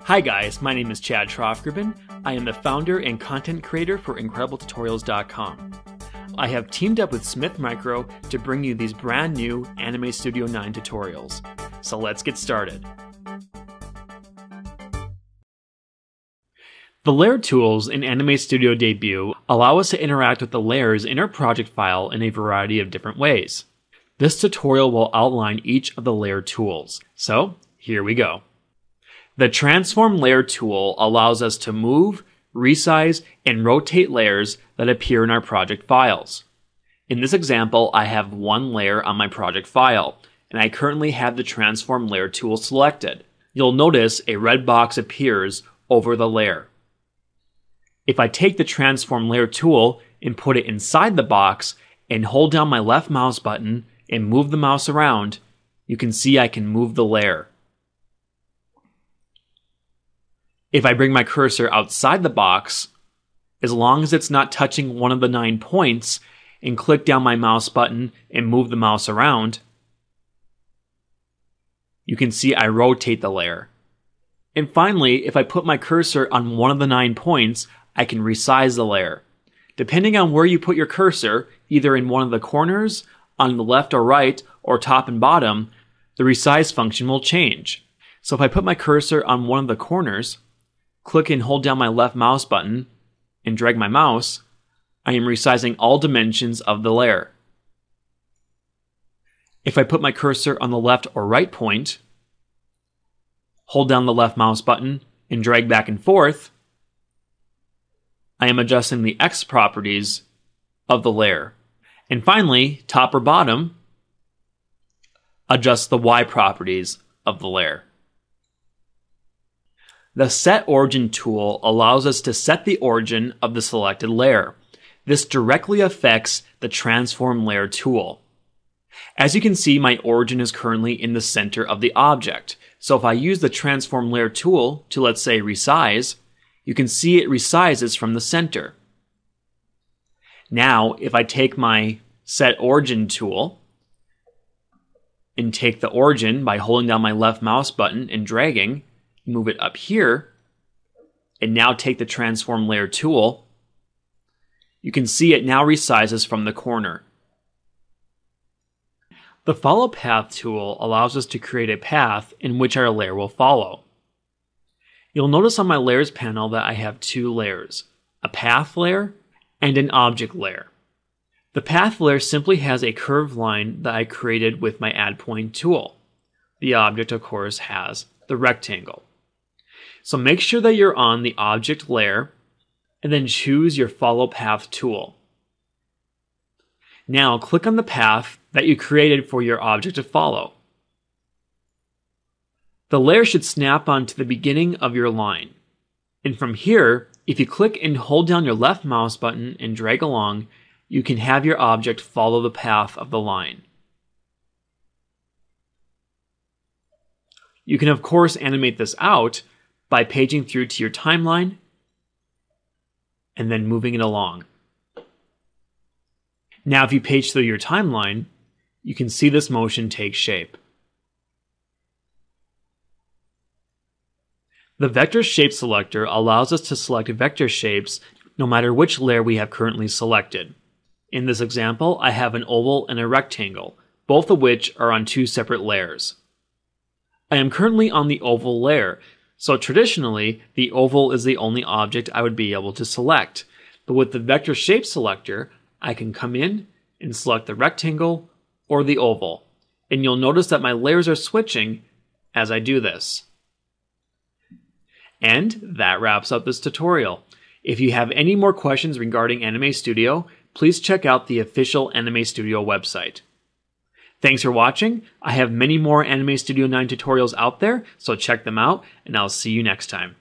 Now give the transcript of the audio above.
Hi guys, my name is Chad Trofgruben. I am the founder and content creator for IncredibleTutorials.com. I have teamed up with Smith Micro to bring you these brand new Anime Studio 9 tutorials. So let's get started. The layer tools in Anime Studio Debut allow us to interact with the layers in our project file in a variety of different ways. This tutorial will outline each of the layer tools. So here we go. The Transform Layer tool allows us to move, resize, and rotate layers that appear in our project files. In this example, I have one layer on my project file, and I currently have the Transform Layer tool selected. You'll notice a red box appears over the layer. If I take the Transform Layer tool and put it inside the box and hold down my left mouse button and move the mouse around, you can see I can move the layer. If I bring my cursor outside the box, as long as it's not touching one of the 9 points, and click down my mouse button and move the mouse around, you can see I rotate the layer. And finally, if I put my cursor on one of the 9 points, I can resize the layer. Depending on where you put your cursor, either in one of the corners, on the left or right, or top and bottom, the resize function will change. So if I put my cursor on one of the corners, click and hold down my left mouse button, and drag my mouse, I am resizing all dimensions of the layer. If I put my cursor on the left or right point, hold down the left mouse button, and drag back and forth, I am adjusting the X properties of the layer. And finally, top or bottom, adjust the Y properties of the layer. The Set Origin tool allows us to set the origin of the selected layer. This directly affects the Transform Layer tool. As you can see, my origin is currently in the center of the object. So if I use the Transform Layer tool to, let's say, resize, you can see it resizes from the center. Now, if I take my Set Origin tool and take the origin by holding down my left mouse button and dragging, move it up here, and now take the Transform Layer tool, you can see it now resizes from the corner. The Follow Path tool allows us to create a path in which our layer will follow. You'll notice on my Layers panel that I have two layers, a path layer and an object layer. The path layer simply has a curved line that I created with my Add Point tool. The object, of course, has the rectangle. So make sure that you're on the object layer and then choose your Follow Path tool. Now click on the path that you created for your object to follow. The layer should snap onto the beginning of your line. And from here, if you click and hold down your left mouse button and drag along, you can have your object follow the path of the line. You can of course animate this out by paging through to your timeline and then moving it along. Now if you page through your timeline, you can see this motion take shape. The Vector Shape Selector allows us to select vector shapes no matter which layer we have currently selected. In this example, I have an oval and a rectangle, both of which are on two separate layers. I am currently on the oval layer, so traditionally, the oval is the only object I would be able to select. But with the Vector Shape Selector, I can come in and select the rectangle or the oval. And you'll notice that my layers are switching as I do this. And that wraps up this tutorial. If you have any more questions regarding Anime Studio, please check out the official Anime Studio website. Thanks for watching. I have many more Anime Studio 9 tutorials out there, so check them out, and I'll see you next time.